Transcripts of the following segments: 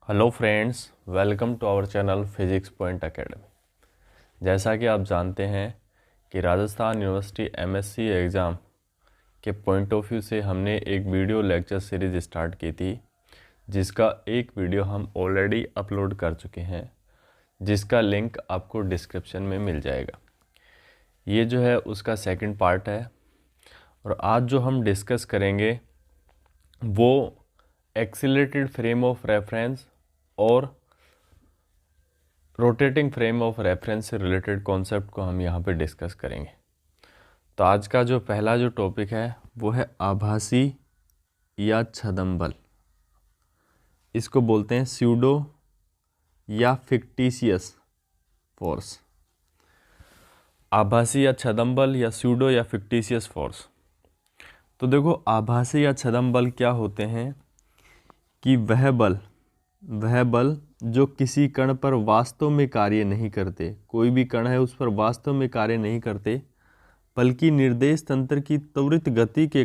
Hello friends, welcome to our channel physics point academy. जैसा कि आप जानते हैं कि राजस्थान यूनिवर्सिटी एमएससी एग्ज़ाम के पॉइंट ऑफ व्यू से हमने एक वीडियो लेक्चर सीरीज़ स्टार्ट की थी, जिसका एक वीडियो हम ऑलरेडी अपलोड कर चुके हैं, जिसका लिंक आपको डिस्क्रिप्शन में मिल जाएगा। ये जो है उसका सेकंड पार्ट है और आज जो हम डिस्कस करेंगे वो एक्सीलरेटेड फ्रेम ऑफ रेफरेंस और रोटेटिंग फ्रेम ऑफ रेफरेंस से रिलेटेड कॉन्सेप्ट को हम यहाँ पे डिस्कस करेंगे। तो आज का जो पहला जो टॉपिक है वो है आभासी या छद्म बल। इसको बोलते हैं स्यूडो या फिक्टिशियस फोर्स। आभासी या छद्म बल या स्यूडो या फिक्टिशियस फोर्स। तो देखो, आभासी या छद्म बल क्या होते हैं कि वह बल जो किसी कण पर वास्तव में कार्य नहीं करते, कोई भी कण है उस पर वास्तव में कार्य नहीं करते, बल्कि निर्देश तंत्र की त्वरित गति के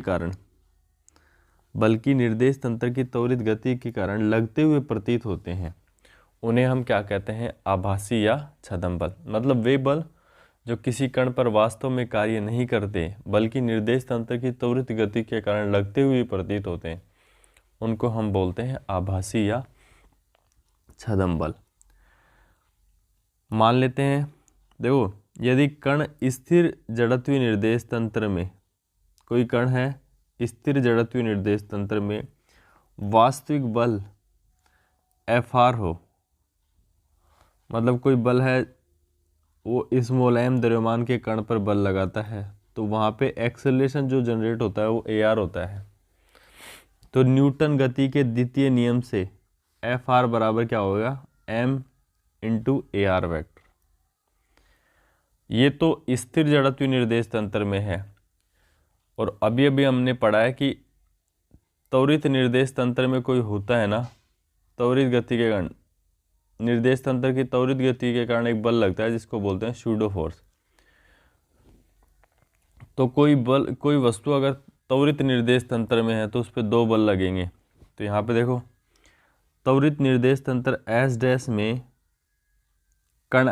कारण लगते हुए प्रतीत होते हैं, उन्हें हम क्या कहते हैं? आभासी या छद्म बल। मतलब वे बल जो किसी कण पर वास्तव में कार्य नहीं करते, बल्कि निर्देश तंत्र की त्वरित गति के कारण लगते हुए प्रतीत होते हैं, उनको हम बोलते हैं आभासी या छद्म बल। मान लेते हैं, देखो, यदि कण स्थिर जड़त्वीय निर्देश तंत्र में, कोई कण है स्थिर जड़त्वीय निर्देश तंत्र में, वास्तविक बल Fr हो, मतलब कोई बल है वो स्मॉल m द्रव्यमान के कण पर बल लगाता है, तो वहाँ पे एक्सेलरेशन जो जनरेट होता है वो Ar होता है। तो न्यूटन गति के द्वितीय नियम से Fr बराबर क्या होगा? m into AR vector. ये तो स्थिर जड़त्वीय निर्देश तंत्र में है। और अभी अभी हमने पढ़ा है कि त्वरित निर्देश तंत्र में कोई होता है ना, त्वरित गति के कारण, निर्देश तंत्र की त्वरित गति के कारण एक बल लगता है जिसको बोलते हैं स्यूडो फोर्स। तो कोई वस्तु अगर त्वरित निर्देश तंत्र में है तो उस पर दो बल लगेंगे। तो यहाँ पे देखो, त्वरित निर्देश तंत्र S डैश में कण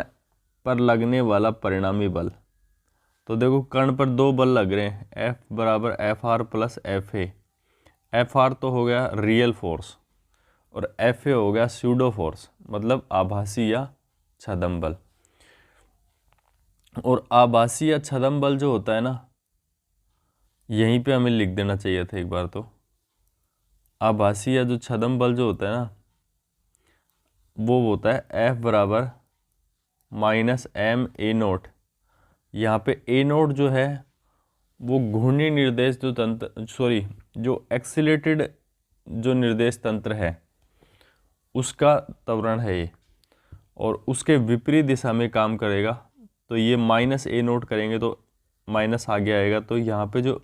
पर लगने वाला परिणामी बल। तो देखो, कण पर दो बल लग रहे हैं, F बराबर Fr प्लस FA। Fr तो हो गया रियल फोर्स और FA हो गया स्यूडो फोर्स, मतलब आभासी या छद्म बल। और आभासी या छद्म बल जो होता है ना, यहीं पे हमें लिख देना चाहिए था एक बार। तो आभासी या जो छद्म बल जो होता है ना, वो होता है F बराबर माइनस m A0। यहाँ पे A0 जो है वो घूर्णी निर्देश जो तंत्र, जो एक्सीलरेटेड जो निर्देश तंत्र है उसका त्वरण है ये, और उसके विपरीत दिशा में काम करेगा। तो ये माइनस A0 करेंगे तो माइनस आगे आएगा। तो यहाँ पे जो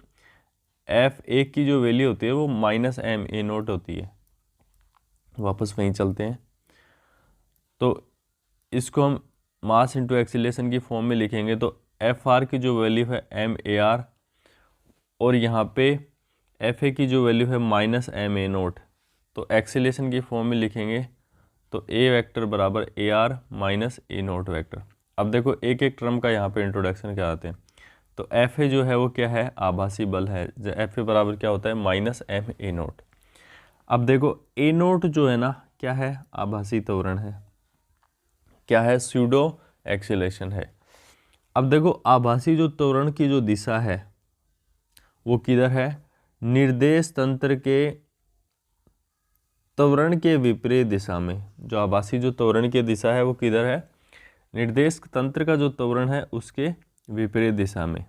F1 की जो वैल्यू होती है वो माइनस m A0 होती है। वापस वहीं चलते हैं। तो इसको हम मास इंटू एक्सीलरेशन की फॉर्म में लिखेंगे। तो Fr की जो वैल्यू है m AR और यहाँ पे FA की जो वैल्यू है माइनस m A0। तो एक्सीलरेशन की फॉर्म में लिखेंगे तो A वेक्टर बराबर AR माइनस A0 वेक्टर। अब देखो, एक एक टर्म का यहाँ पे इंट्रोडक्शन क्या आते हैं। तो FA जो है वो क्या है? आभासी बल है। FA बराबर क्या होता है? Minus m A0। अब देखो, A0 जो है ना, क्या है? आभासी त्वरण है। क्या है? स्यूडो एक्सीलरेशन है। अब देखो, आभासी जो त्वरण की जो दिशा है वो किधर है? निर्देश तंत्र के त्वरण के विपरीत दिशा में। जो आभासी जो त्वरण की दिशा है वो किधर है? निर्देश तंत्र का जो त्वरण है उसके विपरीत दिशा में।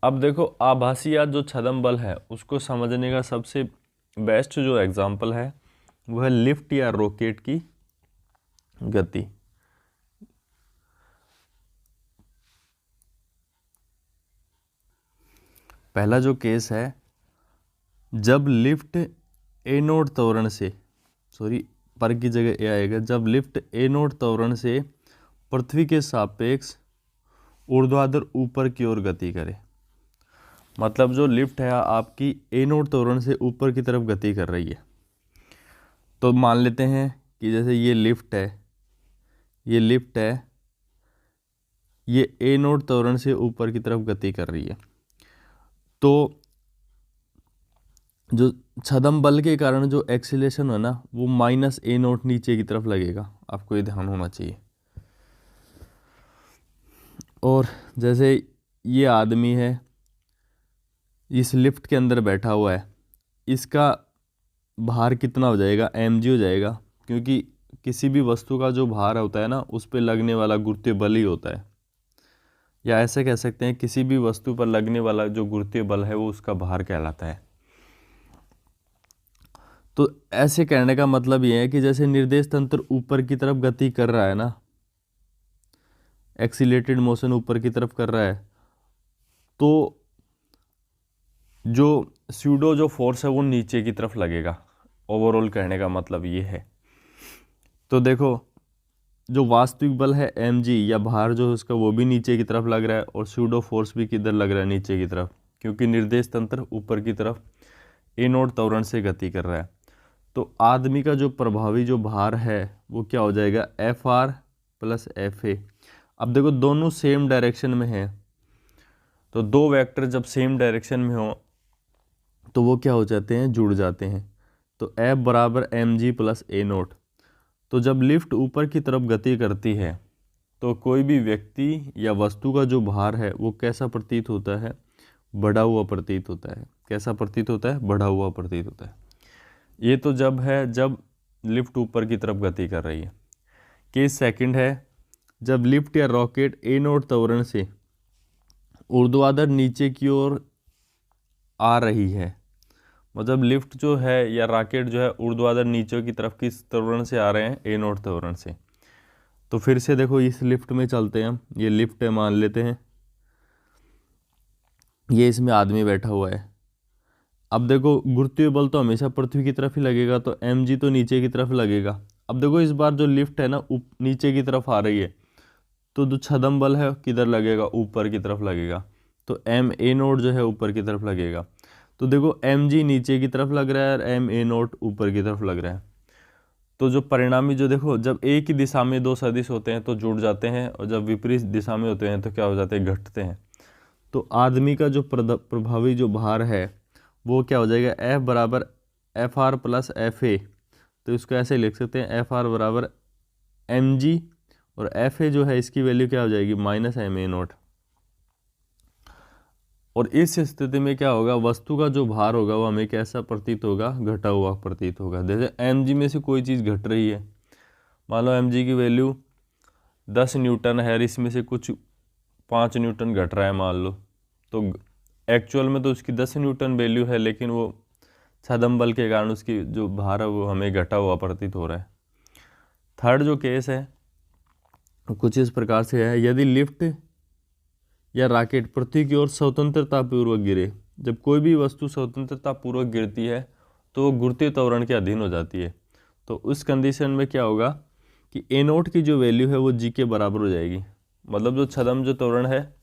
अब देखो, आभासी या जो छद्म बल है उसको समझने का सबसे बेस्ट जो एग्जाम्पल है वो है लिफ्ट या रॉकेट की गति। पहला जो केस है, जब लिफ्ट A0 त्वरण से, पर की जगह ए आएगा, जब लिफ्ट A0 त्वरण से पृथ्वी के सापेक्ष ऊर्ध्वाधर ऊपर की ओर गति करे। मतलब जो लिफ्ट है आपकी A0 त्वरण से ऊपर की तरफ गति कर रही है, तो मान लेते हैं कि जैसे ये लिफ्ट है, ये ए नोट त्वरण से ऊपर की तरफ गति कर रही है, तो जो छदम बल के कारण जो एक्सीलरेशन है ना वो माइनस ए नोट नीचे की तरफ लगेगा, आपको ये ध्यान होना चाहिए। और जैसे ये आदमी है, इस लिफ्ट के अंदर बैठा हुआ है, इसका भार कितना हो जाएगा, mg हो जाएगा, क्योंकि किसी भी वस्तु का जो भार होता है ना उस पर लगने वाला गुरुत्वीय बल ही होता है, या ऐसे कह सकते हैं किसी भी वस्तु पर लगने वाला जो गुरुत्वीय बल है वो उसका भार कहलाता है। तो ऐसे कहने का मतलब ये है कि जैसे निर्देश तंत्र ऊपर की तरफ गति कर रहा है ना, एक्सीलरेटेड मोशन ऊपर की तरफ कर रहा है, तो जो स्यूडो जो फोर्स है वो नीचे की तरफ लगेगा। ओवरऑल कहने का मतलब ये है। तो देखो जो वास्तविक बल है mg या भार जो है उसका वो भी नीचे की तरफ लग रहा है, और स्यूडो फोर्स भी किधर लग रहा है, नीचे की तरफ, क्योंकि निर्देश तंत्र ऊपर की तरफ ए नोट त्वरण से गति कर रहा है। तो आदमी का जो प्रभावी जो भार है वो क्या हो जाएगा, Fr प्लस Fa। अब देखो दोनों सेम डायरेक्शन में है, तो दो वेक्टर जब सेम डायरेक्शन में हो तो वो क्या हो जाते हैं, जुड़ जाते हैं। तो F बराबर mg प्लस ए नोट। तो जब लिफ्ट ऊपर की तरफ गति करती है तो कोई भी व्यक्ति या वस्तु का जो भार है वो कैसा प्रतीत होता है, बढ़ा हुआ प्रतीत होता है। कैसा प्रतीत होता है, बढ़ा हुआ प्रतीत होता है। ये तो जब है जब लिफ्ट ऊपर की तरफ गति कर रही है। केस सेकंड है जब लिफ्ट या रॉकेट ए नोट त्वरण से ऊर्ध्वाधर नीचे की ओर आ रही है, मतलब लिफ्ट जो है या रॉकेट जो है ऊर्ध्वाधर नीचे की तरफ किस त्वरण से आ रहे हैं, ए नोट त्वरण से। तो फिर से देखो इस लिफ्ट में चलते हैं हम, ये लिफ्ट है मान लेते हैं, ये इसमें आदमी बैठा हुआ है। अब देखो गुरुत्वीय बल तो हमेशा पृथ्वी की तरफ ही लगेगा, तो mg तो नीचे की तरफ लगेगा। अब देखो इस बार जो लिफ्ट है ना नीचे की तरफ आ रही है, तो जो छदम बल है किधर लगेगा, ऊपर की तरफ लगेगा। तो m a नोट जो है ऊपर की तरफ लगेगा। तो देखो mg नीचे की तरफ लग रहा है और m a नोट ऊपर की तरफ लग रहा है। तो जो परिणामी जो देखो जब एक ही दिशा में दो सदिश होते हैं तो जुड़ जाते हैं, और जब विपरीत दिशा में होते हैं तो क्या हो जाते हैं, घटते हैं। तो आदमी का जो प्रभावी जो भार है वो क्या हो जाएगा, F बराबर Fr प्लस Fa। तो इसको ऐसे लिख सकते हैं Fr बराबर mg, और Fa जो है इसकी वैल्यू क्या हो जाएगी, माइनस ma नोट। और इस स्थिति में क्या होगा, वस्तु का जो भार होगा वो हमें कैसा प्रतीत होगा, घटा हुआ प्रतीत होगा। जैसे mg में से कोई चीज़ घट रही है, मान लो mg की वैल्यू 10 न्यूटन है, इसमें से कुछ 5 न्यूटन घट रहा है मान लो, तो एक्चुअल में तो उसकी 10 न्यूटन वैल्यू है, लेकिन वो छदम बल के कारण उसकी जो भार है वो हमें घटा हुआ प्रतीत हो रहा है। थर्ड जो केस है कुछ इस प्रकार से है, यदि लिफ्ट या रॉकेट पृथ्वी की ओर स्वतंत्रता पूर्वक गिरे। जब कोई भी वस्तु स्वतंत्रता पूर्वक गिरती है तो वो गुरुत्वीय त्वरण के अधीन हो जाती है। तो उस कंडीशन में क्या होगा कि ए नोट की जो वैल्यू है वो जी के बराबर हो जाएगी, मतलब जो छदम जो त्वरण है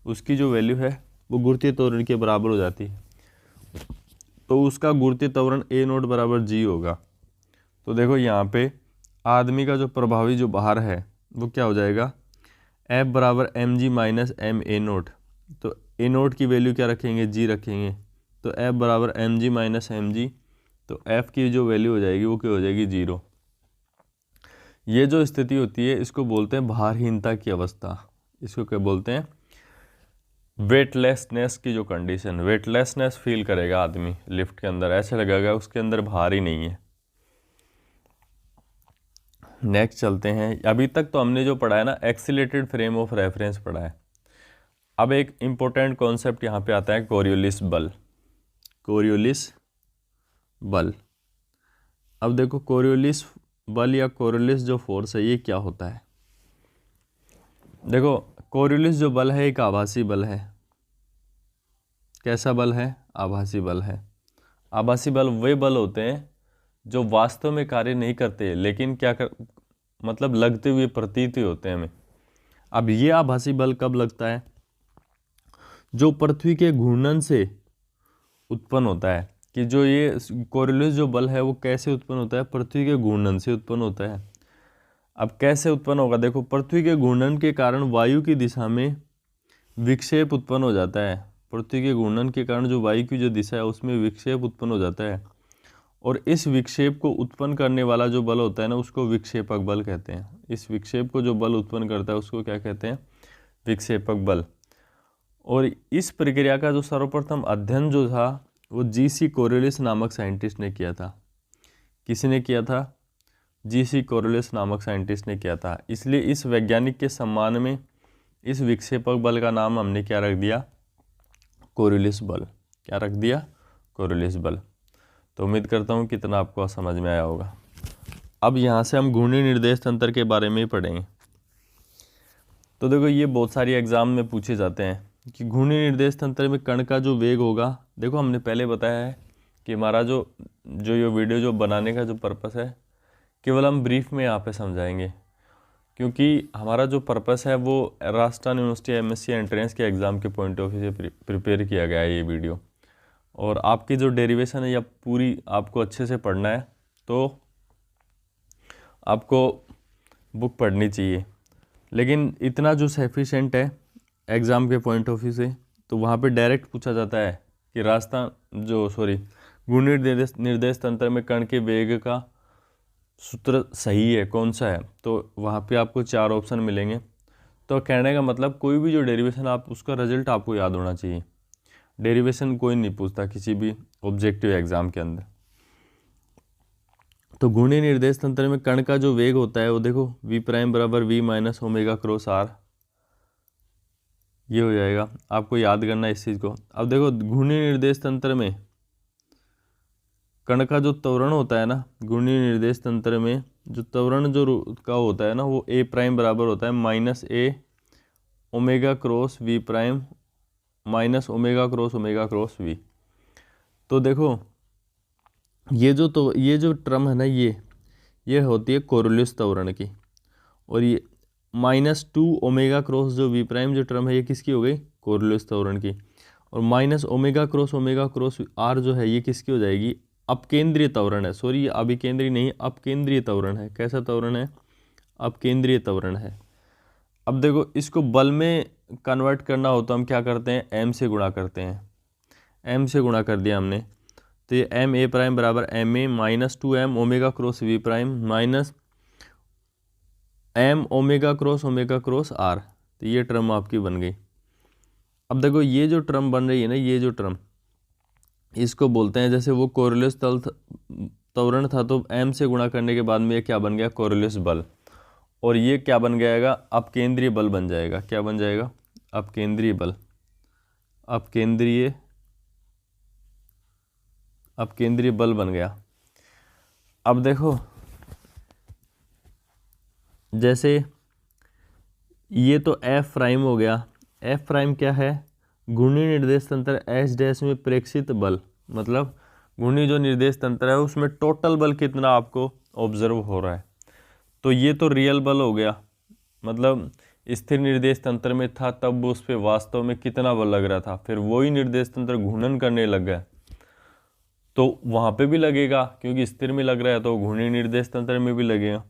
उसकी जो वैल्यू है वो गुरुत्वीय त्वरण के बराबर हो जाती है। तो उसका गुरुत्वीय त्वरण ए नोट बराबर जी होगा। तो देखो यहाँ पे आदमी का जो प्रभावी जो भार है वो क्या हो जाएगा, F बराबर mg minus M A naught. तो ए नोट की वैल्यू क्या रखेंगे, जी रखेंगे। तो F बराबर mg माइनस mg, तो F की जो वैल्यू हो जाएगी वो क्या हो जाएगी, 0। ये जो स्थिति होती है इसको बोलते हैं भारहीनता की अवस्था। इसको क्या बोलते हैं, वेटलेसनेस की जो कंडीशन, वेटलेसनेस फील करेगा आदमी लिफ्ट के अंदर, ऐसे लगेगा उसके अंदर भार ही नहीं है। नेक्स्ट चलते हैं। अभी तक तो हमने जो पढ़ा है ना एक्सीलरेटेड फ्रेम ऑफ रेफरेंस पढ़ा है। अब एक इम्पोर्टेंट कॉन्सेप्ट यहाँ पे आता है, कोरियोलिस बल। कोरियोलिस बल, अब देखो कोरियोलिस बल या कोरियोलिस जो फोर्स है ये क्या होता है। देखो कोरियोलिस जो बल है एक आभासी बल है। कैसा बल है, आभासी बल है। आभासी बल वे बल होते हैं जो वास्तव में कार्य नहीं करते, लेकिन मतलब लगते हुए प्रतीत ही होते हैं हमें। अब ये आभासी बल कब लगता है, जो पृथ्वी के घूर्णन से उत्पन्न होता है। कि जो ये कोरियोलिस जो बल है वो कैसे उत्पन्न होता है, पृथ्वी के घूर्णन से उत्पन्न होता है। अब कैसे उत्पन्न होगा, देखो पृथ्वी के घूर्णन के कारण वायु की दिशा में विक्षेप उत्पन्न हो जाता है। पृथ्वी के घूर्णन के कारण जो वायु की जो दिशा है उसमें विक्षेप उत्पन्न हो जाता है, और इस विक्षेप को उत्पन्न करने वाला जो बल होता है ना उसको विक्षेपक बल कहते हैं। इस विक्षेप को जो बल उत्पन्न करता है उसको क्या कहते हैं, विक्षेपक बल। और इस प्रक्रिया का जो सर्वप्रथम अध्ययन जो था वो जी.सी. कोरियोलिस नामक साइंटिस्ट ने किया था। किसने किया था, जी.सी. कोरियोलिस नामक साइंटिस्ट ने किया था। इसलिए इस वैज्ञानिक के सम्मान में इस विक्षेपक बल का नाम हमने क्या रख दिया, कोरियोलिस बल। क्या रख दिया, कोरियोलिस बल। तो उम्मीद करता हूँ कितना आपको समझ में आया होगा। अब यहाँ से हम घूर्णी निर्देश तंत्र के बारे में ही पढ़ेंगे। तो देखो ये बहुत सारी एग्जाम में पूछे जाते हैं कि घूर्णी निर्देश तंत्र में कण का जो वेग होगा। देखो हमने पहले बताया है कि हमारा जो ये वीडियो जो बनाने का जो पर्पस है केवल हम ब्रीफ में यहाँ पे समझाएंगे, क्योंकि हमारा जो पर्पस है वो राजस्थान यूनिवर्सिटी एमएससी एंट्रेंस के एग्ज़ाम के पॉइंट ऑफ व्यू से प्रिपेयर किया गया है ये वीडियो। और आपकी जो डेरिवेशन है या पूरी आपको अच्छे से पढ़ना है तो आपको बुक पढ़नी चाहिए। लेकिन इतना जो सफिशेंट है एग्ज़ाम के पॉइंट ऑफ व्यू से, तो वहाँ पे डायरेक्ट पूछा जाता है कि घूर्णी निर्देश तंत्र में कण के वेग का सूत्र सही है कौन सा है, तो वहाँ पे आपको 4 ऑप्शन मिलेंगे। तो कहने का मतलब कोई भी जो डेरिवेशन आप उसका रिजल्ट आपको याद होना चाहिए। डेरिवेशन कोई नहीं पूछता किसी भी ऑब्जेक्टिव एग्जाम के अंदर। तो घूर्णी निर्देश तंत्र में कण का जो वेग होता है वो देखो v प्राइम बराबर v minus omega cross r, ये हो जाएगा। आपको याद करना है इस चीज़ को। अब देखो घूर्णी निर्देश तंत्र में कण का जो त्वरण होता है ना, घूर्णी निर्देश तंत्र में जो त्वरण जो का होता है ना वो a प्राइम बराबर होता है minus A omega cross v prime minus omega cross v। तो देखो ये जो टर्म है ना ये होती है कोरियोलिस त्वरण की, और ये -2 ओमेगा क्रॉस जो v प्राइम जो टर्म है ये किसकी हो गई, कोरियोलिस त्वरण की। और माइनस ओमेगा क्रॉस r जो है ये किसकी हो जाएगी, अपकेंद्रीय त्वरण है। सॉरी ये अभिकेंद्रीय नहीं, अपकेंद्रीय त्वरण है। कैसा त्वरण है, अपकेंद्रीय त्वरण है। अब देखो इसको बल में कन्वर्ट करना हो तो हम क्या करते हैं, m से गुणा करते हैं। m से गुणा कर दिया हमने, तो ये एम ए प्राइम बराबर M A minus 2m omega cross v prime minus m omega cross r। तो ये टर्म आपकी बन गई। अब देखो ये जो टर्म बन रही है ना, ये जो टर्म इसको बोलते हैं, जैसे वो कोरियोलिस त्वरण था तो m से गुणा करने के बाद में ये क्या बन गया, कोरियोलिस बल। और ये क्या बन जाएगा, अपकेंद्रीय बल बन जाएगा। क्या बन जाएगा, अपकेंद्रीय बल। अपकेंद्रीय बल बन गया। अब देखो जैसे ये तो एफ प्राइम हो गया। एफ प्राइम क्या है, घूर्णी निर्देश तंत्र एच डैश में प्रेक्षित बल, मतलब घूर्णी जो निर्देश तंत्र है उसमें टोटल बल कितना आपको ऑब्जर्व हो रहा है। तो ये तो रियल बल हो गया, मतलब स्थिर निर्देश तंत्र में था तब उस पर वास्तव में कितना बल लग रहा था, फिर वही निर्देश तंत्र घूर्णन करने लग गया तो वहाँ पे भी लगेगा, क्योंकि स्थिर में लग रहा है तो घूर्णी निर्देश तंत्र में भी लगेगा।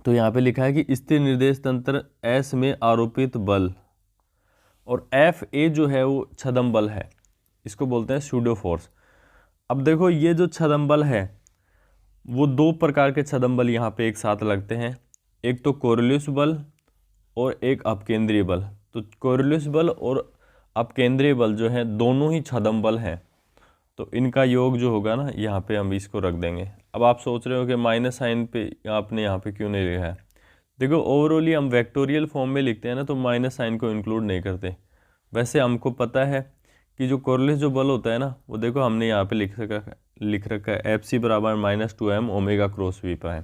तो यहाँ पे लिखा है कि स्थिर निर्देश तंत्र एस में आरोपित बल, और एफ ए जो है वो छदम बल है, इसको बोलते हैं सूडो फोर्स। अब देखो ये जो छदम बल है वो 2 प्रकार के छदम बल यहाँ पे एक साथ लगते हैं, एक तो कोरियोलिस बल और एक अपकेंद्रीय बल। तो कोरियोलिस बल और अपकेंद्रीय बल जो है दोनों ही छदम बल हैं, तो इनका योग जो होगा ना यहाँ पे हम इसको रख देंगे। अब आप सोच रहे हो कि माइनस साइन पे आपने यहाँ पे क्यों नहीं लिखा है। देखो ओवरऑली हम वेक्टोरियल फॉर्म में लिखते हैं ना तो माइनस साइन को इंक्लूड नहीं करते। वैसे हमको पता है कि जो कोरियोलिस जो बल होता है ना वो देखो हमने यहाँ पे लिख रखा है एफ सी बराबर -2m omega cross v prime.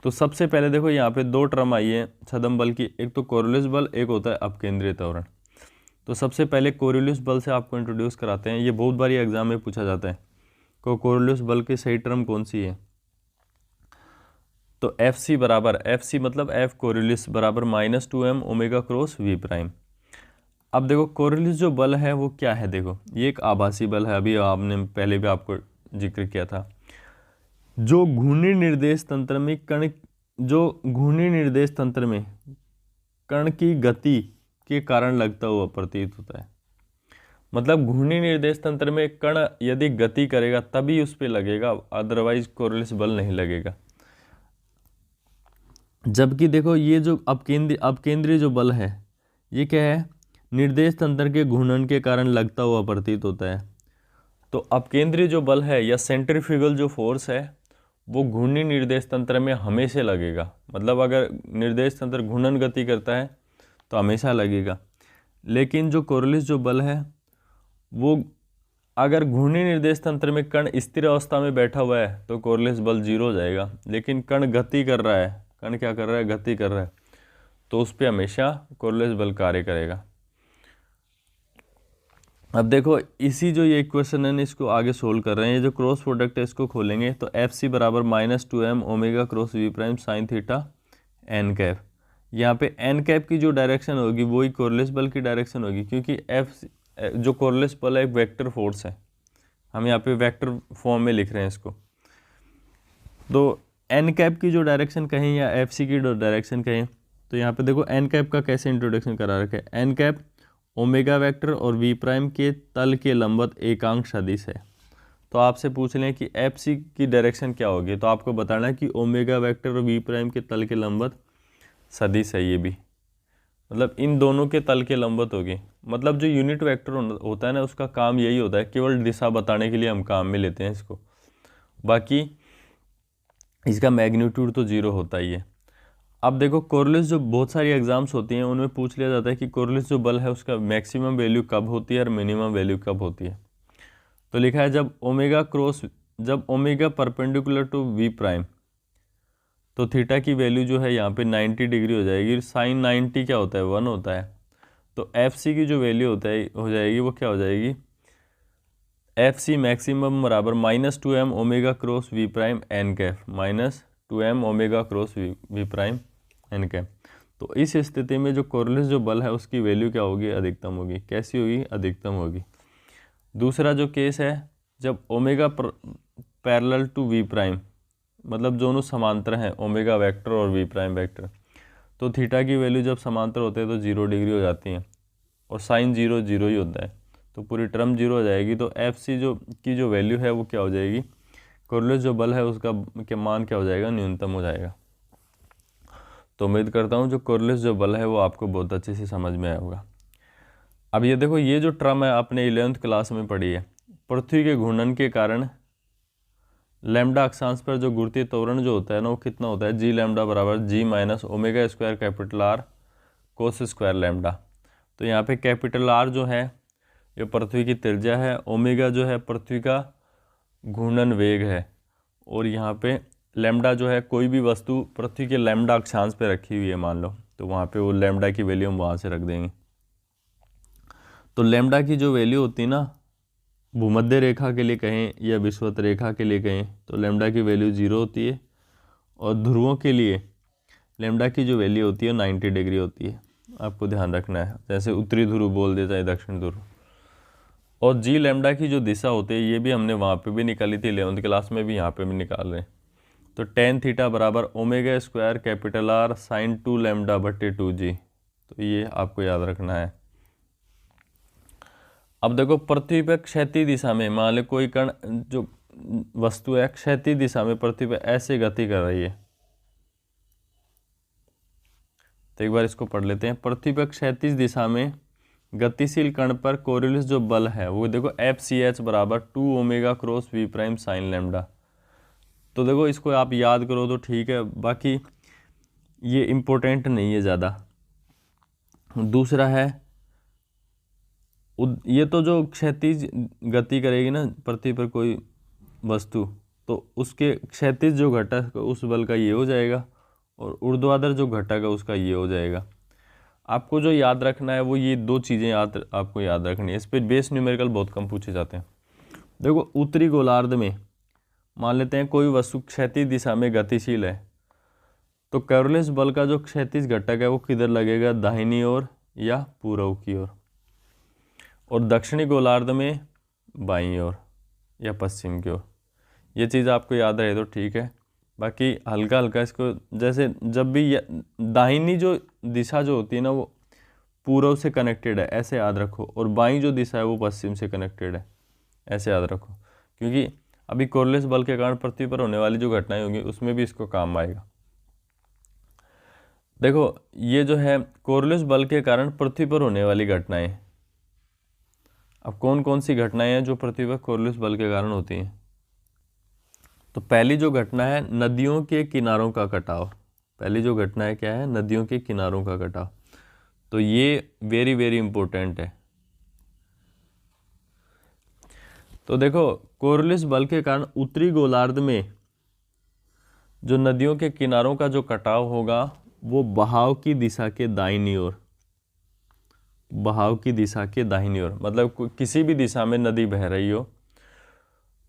तो सबसे पहले देखो यहाँ पे 2 टर्म आई है छदम बल की, एक तो कोरियोलिस बल, एक होता है अपकेंद्रीय त्वरण। तो सबसे पहले कोरियोलिस बल से आपको इंट्रोड्यूस कराते हैं, ये बहुत बारी एग्जाम में पूछा जाता है को कोरियोलिस बल की सही टर्म कौन सी है। तो एफ सी मतलब एफ कोरियोलिस बराबर -2m omega cross v prime. अब देखो कोरियोलिस जो बल है वो क्या है, देखो ये एक आभासी बल है, अभी आपने पहले भी आपको जिक्र किया था। जो घूर्णी निर्देश तंत्र में कण की गति के कारण लगता हुआ प्रतीत होता है। मतलब घूर्णी निर्देश तंत्र में कण यदि गति करेगा तभी उस पे लगेगा, अदरवाइज कोरियोलिस बल नहीं लगेगा। जबकि देखो ये जो अपकेंद्रीय जो बल है ये क्या है, निर्देश तंत्र के घूर्णन के कारण लगता हुआ प्रतीत होता है। तो अपकेंद्रीय जो बल है या सेंट्रीफ्यूगल जो फोर्स है वो घूर्णी निर्देश तंत्र में हमेशा लगेगा। मतलब अगर निर्देश तंत्र घूर्णन गति करता है तो हमेशा लगेगा। लेकिन जो कोरियोलिस जो बल है वो अगर घूर्णी निर्देश तंत्र में कण स्थिर अवस्था में बैठा हुआ है तो कोरियोलिस बल 0 हो जाएगा। लेकिन कण गति कर रहा है, कण क्या कर रहा है, गति कर रहा है, तो उस पर हमेशा कोरियोलिस बल कार्य करेगा। अब देखो इसी जो ये इक्वेशन है ना, इसको आगे सोल्व कर रहे हैं। ये जो क्रॉस प्रोडक्ट है इसको खोलेंगे तो एफ सी बराबर -2m omega cross V prime sine theta N cap. यहाँ पे एन कैप की जो डायरेक्शन होगी वही कोरियोलिस बल की डायरेक्शन होगी, क्योंकि एफ जो कोरियोलिस बल है एक वेक्टर फोर्स है। हम यहाँ पे वेक्टर फॉर्म में लिख रहे हैं इसको। तो एन कैप की जो डायरेक्शन कहें या एफ सी की डायरेक्शन कहें, तो यहाँ पे देखो एन कैप का कैसे इंट्रोडक्शन करा रखा है। एन कैप ओमेगा वेक्टर और वी प्राइम के तल के लंबवत एकांक सदिश है। तो आपसे पूछ लें कि एफ सी की डायरेक्शन क्या होगी, तो आपको बताना है कि ओमेगा वेक्टर और वी प्राइम के तल के लंबवत सदिश है। ये भी मतलब इन दोनों के तल के लंबवत होगी। मतलब जो यूनिट वेक्टर होता है ना, उसका काम यही होता है, केवल दिशा बताने के लिए हम काम में लेते हैं इसको। बाकी इसका मैग्नीट्यूड तो 0 होता ही है। अब देखो कोरियोलिस जो बहुत सारी एग्जाम्स होती हैं उनमें पूछ लिया जाता है कि कोरियोलिस जो बल है उसका मैक्सिमम वैल्यू कब होती है और मिनिमम वैल्यू कब होती है। तो लिखा है जब omega perpendicular to V prime, तो थीटा की वैल्यू जो है यहाँ पे 90 डिग्री हो जाएगी। साइन 90 क्या होता है, 1 होता है। तो एफ सी की जो वैल्यू हो जाएगी वो क्या हो जाएगी, एफ सी मैक्सिमम बराबर -2m omega cross V prime N cap -2m omega cross V prime N cap. तो इस स्थिति में जो कोरियोलिस जो बल है उसकी वैल्यू क्या होगी, अधिकतम होगी। कैसी होगी, अधिकतम होगी। दूसरा जो केस है जब omega parallel to V prime, मतलब दोनों समांतर हैं ओमेगा वेक्टर और वी प्राइम वेक्टर, तो थीटा की वैल्यू जब समांतर होते हैं तो 0 डिग्री हो जाती है और साइन 0 0 ही होता है, तो पूरी टर्म 0 हो जाएगी। तो एफ सी जो वैल्यू है वो क्या हो जाएगी, कोरियोलिस जो बल है उसका के मान क्या हो जाएगा, न्यूनतम हो जाएगा। तो उम्मीद करता हूँ जो कोरियोलिस जो बल है वो आपको बहुत अच्छे से समझ में आया होगा। अब ये देखो ये जो टर्म है आपने 11th क्लास में पढ़ी है, पृथ्वी के घूर्णन के कारण लैम्डा अक्षांश पर जो गुरुत्वीय त्वरण जो होता है ना वो कितना होता है, जी लैम्डा बराबर g minus omega square capital R cos square lambda. तो यहाँ पे कैपिटल आर जो है ये पृथ्वी की त्रिज्या है, ओमेगा जो है पृथ्वी का घूर्णन वेग है, और यहाँ पे लैम्डा जो है कोई भी वस्तु पृथ्वी के लैम्डा अक्षांश पे रखी हुई है मान लो, तो वहाँ पे वो लैम्डा की वैल्यू हम वहाँ से रख देंगे। तो लैम्डा की जो वैल्यू होती है ना, भूमध्य रेखा के लिए कहें या विषुवत रेखा के लिए कहें तो लैम्डा की वैल्यू 0 होती है, और ध्रुवों के लिए लैम्डा की जो वैल्यू होती है 90 डिग्री होती है। आपको ध्यान रखना है, जैसे उत्तरी ध्रुव बोल देता है दक्षिण ध्रुव। और जी लैम्डा की जो दिशा होती है ये भी हमने वहाँ पे भी निकाली थी 11th क्लास में भी, यहाँ पे भी निकाल रहे हैं। तो tan थीटा बराबर omega square capital R sine 2 lambda बटे 2g। तो ये आपको याद रखना है। अब देखो पृथ्वी पर क्षैतिज दिशा में मान लो कोई कण जो वस्तु है क्षैतिज दिशा में पृथ्वी पर ऐसे गति कर रही है, तो एक बार इसको पढ़ लेते हैं। पृथ्वी पर क्षैतिज दिशा में गतिशील कण पर कोरियोलिस जो बल है वो देखो एफ सी एच बराबर 2 omega cross V prime sine lambda. तो देखो इसको आप याद करो तो ठीक है, बाकी ये इम्पोर्टेंट नहीं है ज़्यादा। दूसरा है ये तो जो क्षैतिज गति करेगी ना पृथ्वी पर कोई वस्तु, तो उसके क्षैतिज जो घटक उस बल का ये हो जाएगा, और ऊर्ध्वाधर जो घटक है उसका ये हो जाएगा। आपको जो याद रखना है वो ये दो चीज़ें आपको याद रखनी है। इस पर बेस न्यूमेरिकल बहुत कम पूछे जाते हैं। देखो उत्तरी गोलार्ध में मान लेते हैं कोई वस्तु क्षैतिज दिशा में गतिशील है, तो कोरियोलिस बल का जो क्षैतिज घटक है वो किधर लगेगा, दाहिनी ओर या पूर्व की ओर। और दक्षिणी गोलार्ध में बाईं ओर या पश्चिम की ओर। ये चीज़ आपको याद रहे तो ठीक है, बाकी हल्का हल्का इसको, जैसे जब भी दाहिनी जो दिशा जो होती है ना वो पूर्व से कनेक्टेड है, ऐसे याद रखो, और बाईं जो दिशा है वो पश्चिम से कनेक्टेड है, ऐसे याद रखो, क्योंकि अभी कोरलेस बल के कारण पृथ्वी पर होने वाली जो घटनाएं होंगी उसमें भी इसको काम आएगा। देखो ये जो है कोरलेस बल के कारण पृथ्वी पर होने वाली घटनाएं, अब कौन कौन सी घटनाएं हैं जो पृथ्वी पर कोरलेस बल के कारण होती हैं। तो पहली जो घटना है नदियों के किनारों का कटाव। पहली जो घटना है क्या है, नदियों के किनारों का कटाव। तो ये वेरी वेरी इंपॉर्टेंट है। तो देखो कोरलेस बल के कारण उत्तरी गोलार्ध में जो नदियों के किनारों का जो कटाव होगा वो बहाव की दिशा के दाहिनी ओर, बहाव की दिशा के दाहिनी ओर, मतलब किसी भी दिशा में नदी बह रही हो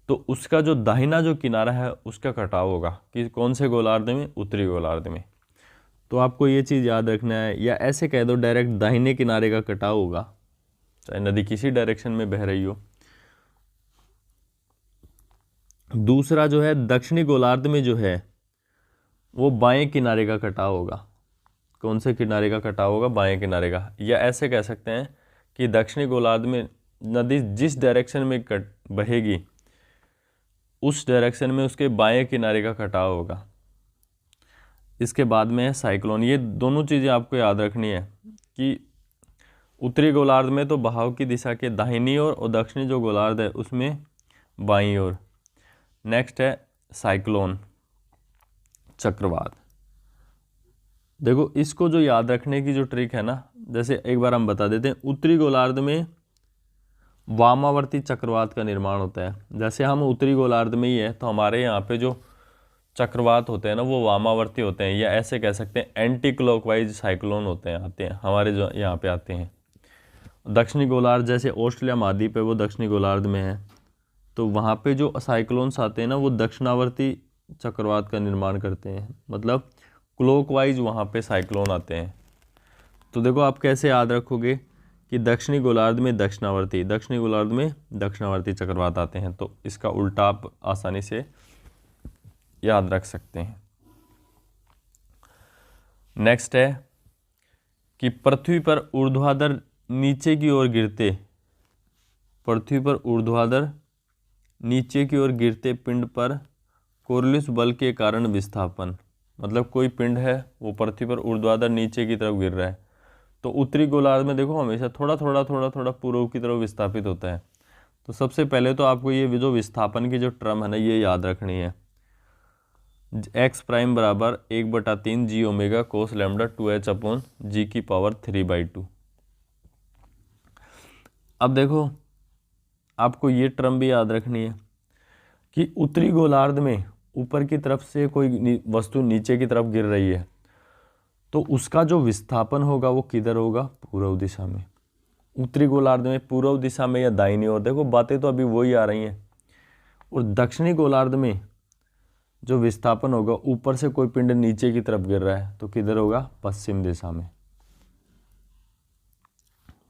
तो उसका जो दाहिना जो किनारा है उसका कटाव होगा कि कौन से गोलार्ध में, उत्तरी गोलार्ध में। तो आपको ये चीज़ याद रखना है, या ऐसे कह दो डायरेक्ट दाहिने किनारे का कटाव होगा, चाहे नदी किसी डायरेक्शन में बह रही हो। दूसरा जो है दक्षिणी गोलार्ध में जो है वो बाएं किनारे का कटाव होगा। कौन से किनारे का कटाव होगा, बाएं किनारे का। या ऐसे कह सकते हैं कि दक्षिणी गोलार्ध में नदी जिस डायरेक्शन में बहेगी उस डायरेक्शन में उसके बाएं किनारे का कटाव होगा। इसके बाद में है साइक्लोन। ये दोनों चीज़ें आपको याद रखनी है कि उत्तरी गोलार्ध में तो बहाव की दिशा के दाहिनी ओर और दक्षिणी जो गोलार्ध है उसमें बाईं ओर। नेक्स्ट है साइक्लोन, चक्रवात। देखो इसको जो याद रखने की जो ट्रिक है ना, जैसे एक बार हम बता देते हैं, उत्तरी गोलार्ध में वामावर्ती चक्रवात का निर्माण होता है। जैसे हम उत्तरी गोलार्ध में ही है तो हमारे यहाँ पे जो चक्रवात होते हैं ना वो वामावर्ती होते हैं, या ऐसे कह सकते हैं एंटी क्लॉकवाइज साइक्लोन होते हैं, आते हैं हमारे जो यहाँ पे आते हैं। दक्षिणी गोलार्ध जैसे ऑस्ट्रेलिया महाद्वीप है वो दक्षिणी गोलार्ध में है, तो वहाँ पे जो साइक्लोन्स आते हैं ना वो दक्षिणावर्ती चक्रवात का निर्माण करते हैं, मतलब क्लॉकवाइज वहाँ पे साइक्लोन आते हैं। तो देखो आप कैसे याद रखोगे कि दक्षिणी गोलार्ध में दक्षिणावर्ती, दक्षिणी गोलार्ध में दक्षिणावर्ती चक्रवात आते हैं, तो इसका उल्टा आप आसानी से याद रख सकते हैं। नेक्स्ट है कि पृथ्वी पर ऊर्ध्वाधर नीचे की ओर गिरते, पृथ्वी पर ऊर्ध्वाधर नीचे की ओर गिरते पिंड पर कोरलिस बल के कारण विस्थापन। मतलब कोई पिंड है वो पृथ्वी पर ऊर्ध्वाधर नीचे की तरफ गिर रहा है, तो उत्तरी गोलार्ध में देखो हमेशा थोड़ा थोड़ा थोड़ा थोड़ा पूर्व की तरफ विस्थापित होता है। तो सबसे पहले तो आपको ये जो विस्थापन की जो टर्म है ना ये याद रखनी है, x प्राइम बराबर 1/3 जी ओमेगा कोस लैम्डा 2h अपॉन जी की पावर 3/2। अब देखो आपको ये टर्म भी याद रखनी है कि उत्तरी गोलार्ध में ऊपर की तरफ से कोई वस्तु नीचे की तरफ गिर रही है तो उसका जो विस्थापन होगा वो किधर होगा, पूर्व दिशा में। उत्तरी गोलार्ध में पूर्व दिशा में या दाहिनी ओर, देखो बातें तो अभी वही आ रही हैं। और दक्षिणी गोलार्ध में जो विस्थापन होगा ऊपर से कोई पिंड नीचे की तरफ गिर रहा है तो किधर होगा, पश्चिम दिशा में।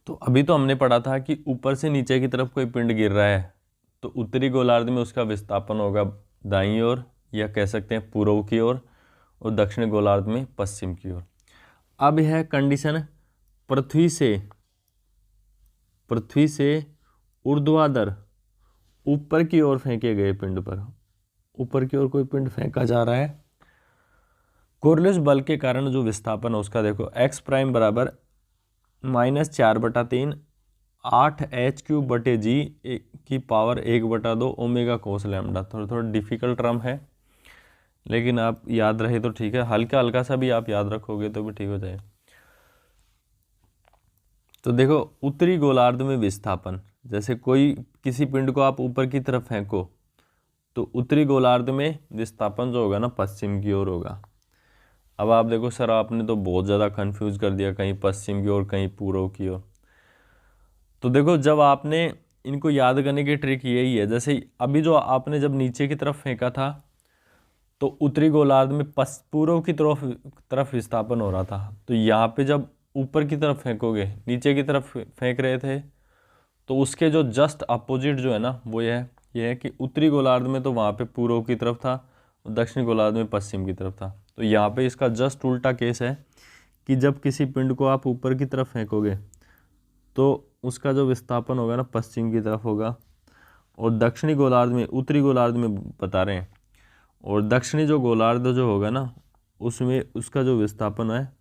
तो अभी तो हमने पढ़ा था कि ऊपर से नीचे की तरफ कोई पिंड गिर रहा है तो उत्तरी गोलार्ध में उसका विस्थापन होगा दाईं ओर, या कह सकते हैं पूर्व की ओर, और दक्षिण गोलार्ध में पश्चिम की ओर। अब है कंडीशन पृथ्वी से ऊर्ध्वाधर ऊपर की ओर फेंके गए पिंड पर, ऊपर की ओर कोई पिंड फेंका जा रहा है, कोरलिस बल के कारण जो विस्थापन है उसका देखो x प्राइम बराबर -4/3 8h³ g की पावर 1/2 ओमेगा कोस लैम्डा। थोड़ा डिफिकल्ट टर्म है लेकिन आप याद रहे तो ठीक है, हल्का हल्का सा भी आप याद रखोगे तो भी ठीक हो जाए। तो देखो उत्तरी गोलार्ध में विस्थापन, जैसे कोई किसी पिंड को आप ऊपर की तरफ फेंको तो उत्तरी गोलार्ध में विस्थापन जो होगा ना पश्चिम की ओर होगा। अब आप देखो सर आपने तो बहुत ज़्यादा कंफ्यूज कर दिया, कहीं पश्चिम की ओर कहीं पूर्व की ओर। तो देखो जब आपने इनको याद करने की ट्रिक यही है, जैसे अभी जो आपने जब नीचे की तरफ फेंका था तो उत्तरी गोलार्ध में पूर्व की तरफ विस्थापन हो रहा था, तो यहाँ पे जब ऊपर की तरफ फेंकोगे, नीचे की तरफ फेंक रहे थे तो उसके जो जस्ट अपोजिट जो है ना वो ये है कि उत्तरी गोलार्ध में तो वहाँ पे पूर्व की तरफ था, दक्षिणी गोलार्ध में पश्चिम की तरफ था। तो यहाँ पे इसका जस्ट उल्टा केस है कि जब किसी पिंड को आप ऊपर की तरफ फेंकोगे तो उसका जो विस्थापन होगा ना पश्चिम की तरफ होगा, और दक्षिणी गोलार्ध में, उत्तरी गोलार्ध में बता रहे हैं, और दक्षिणी जो गोलार्ध जो होगा ना उसमें उसका जो विस्थापन है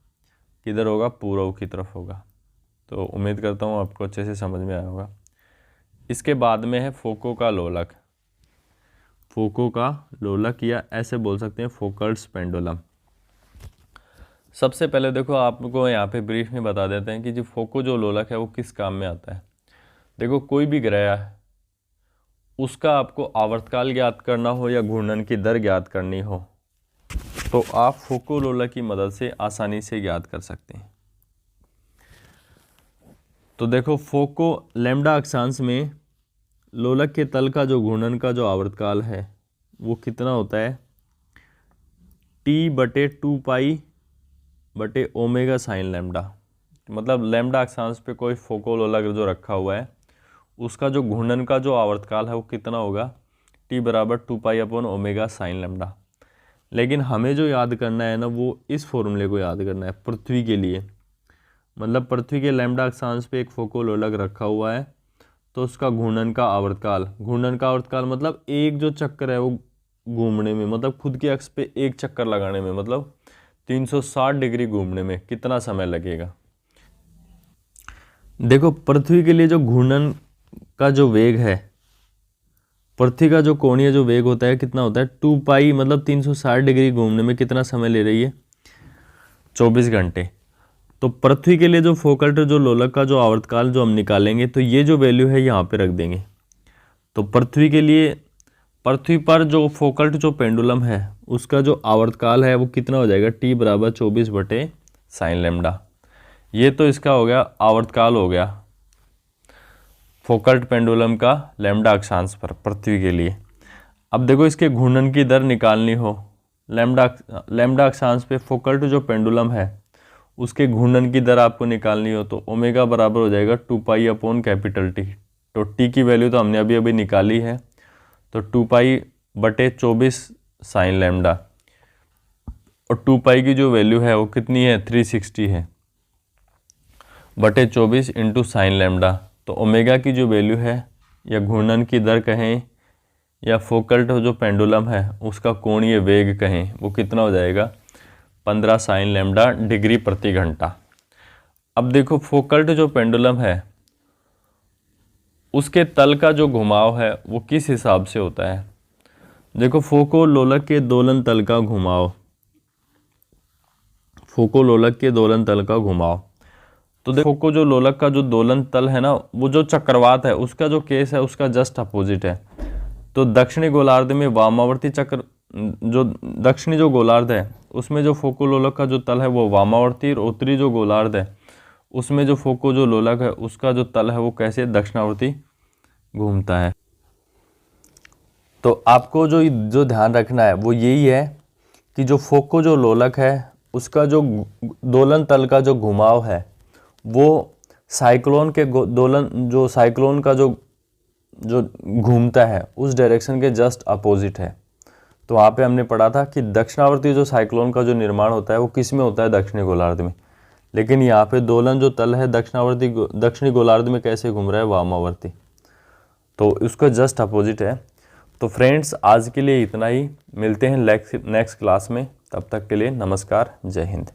किधर होगा, पूर्व की तरफ होगा। तो उम्मीद करता हूँ आपको अच्छे से समझ में आया होगा। इसके बाद में है फोको का लोलक। फोको का लोलक या ऐसे बोल सकते हैं फोकल्स पेंडुलम। सबसे पहले देखो आपको यहाँ पे ब्रीफ में बता देते हैं कि जो फोको जो लोलक है वो किस काम में आता है। देखो कोई भी ग्रह है उसका आपको आवर्तकाल ज्ञात करना हो या घूर्णन की दर ज्ञात करनी हो तो आप फोको लोलक की मदद से आसानी से ज्ञात कर सकते हैं। तो देखो फोको लैम्डा अक्षांश में लोलक के तल का जो घूर्णन का जो आवर्तकाल है वो कितना होता है, T/2π/ओमेगा साइन लैम्डा। मतलब लैम्डा अक्षांश पे कोई फोको लोलक जो रखा हुआ है उसका जो घूर्णन का जो आवर्तकाल है वो कितना होगा, T/2π/ओमेगा साइन लैम्डा। लेकिन हमें जो याद करना है ना वो इस फॉर्मूले को याद करना है पृथ्वी के लिए। मतलब पृथ्वी के लैम्डा अक्षांश पे एक फोको लोलक रखा हुआ है तो उसका घूर्णन का आवर्तकाल मतलब एक जो चक्कर है वो घूमने में, मतलब खुद के अक्ष पे एक चक्कर लगाने में, मतलब 360 डिग्री घूमने में कितना समय लगेगा। देखो पृथ्वी के लिए जो घूर्णन का जो वेग है, पृथ्वी का जो कोणीय जो वेग होता है कितना होता है, 2π, मतलब 360 डिग्री घूमने में कितना समय ले रही है, 24 घंटे। तो पृथ्वी के लिए जो फोकल्ट जो लोलक का जो आवर्तकाल जो हम निकालेंगे तो ये जो वैल्यू है यहाँ पे रख देंगे। तो पृथ्वी के लिए, पृथ्वी पर जो फोकल्ट जो पेंडुलम है उसका जो आवर्तकाल है वो कितना हो जाएगा, T/24 साइन लैम्डा। ये तो इसका हो गया आवर्तकाल, हो गया फोकल्ट पेंडुलम का लैम्डा अक्षांश पर पृथ्वी के लिए। अब देखो इसके घूर्णन की दर निकालनी हो, लैम्डा अक्षांश पे फोकल्ट जो पेंडुलम है उसके घूर्णन की दर आपको निकालनी हो तो ओमेगा बराबर हो जाएगा 2π/T। तो टी की वैल्यू तो हमने अभी अभी निकाली है, तो 2π/24 साइन लैम्डा, और 2π की जो वैल्यू है वो कितनी है, 360 है, /24 इंटू साइन लैम्डा। तो ओमेगा की जो वैल्यू है या घूर्णन की दर कहें या फोकल्ट जो पेंडुलम है उसका कोणीय वेग कहें वो कितना हो जाएगा, 15 साइन लैम्डा डिग्री प्रति घंटा। अब देखो फोकल्ट जो पेंडुलम है उसके तल का जो घुमाव है वो किस हिसाब से होता है। देखो फोको लोलक के दोलन तल का घुमाव, फोको लोलक के दोलन तल का घुमाव, तो देखो फोको जो लोलक का जो दोलन तल है ना वो जो चक्रवात है उसका जो केस है उसका जस्ट अपोजिट है। तो दक्षिणी गोलार्ध में वामावर्ती चक्र, जो दक्षिणी जो गोलार्ध है उसमें जो फोको लोलक का जो तल है वो वामावर्ती, और उत्तरी जो गोलार्ध है उसमें जो फोको जो लोलक है उसका जो तल है वो कैसे दक्षिणावर्ती घूमता है। तो आपको जो ध्यान रखना है वो यही है कि जो फोको जो लोलक है उसका जो दोलन तल का जो घुमाव है वो साइक्लोन के दोलन, जो साइक्लोन का जो घूमता है उस डायरेक्शन के जस्ट अपोजिट है। तो वहाँ पे हमने पढ़ा था कि दक्षिणावर्ती जो साइक्लोन का जो निर्माण होता है वो किस में होता है, दक्षिणी गोलार्ध में। लेकिन यहाँ पे दोलन जो तल है दक्षिणी गोलार्ध में कैसे घूम रहा है, वामावर्ती, तो उसका जस्ट अपोजिट है। तो फ्रेंड्स आज के लिए इतना ही, मिलते हैं नेक्स्ट क्लास में, तब तक के लिए नमस्कार, जय हिंद।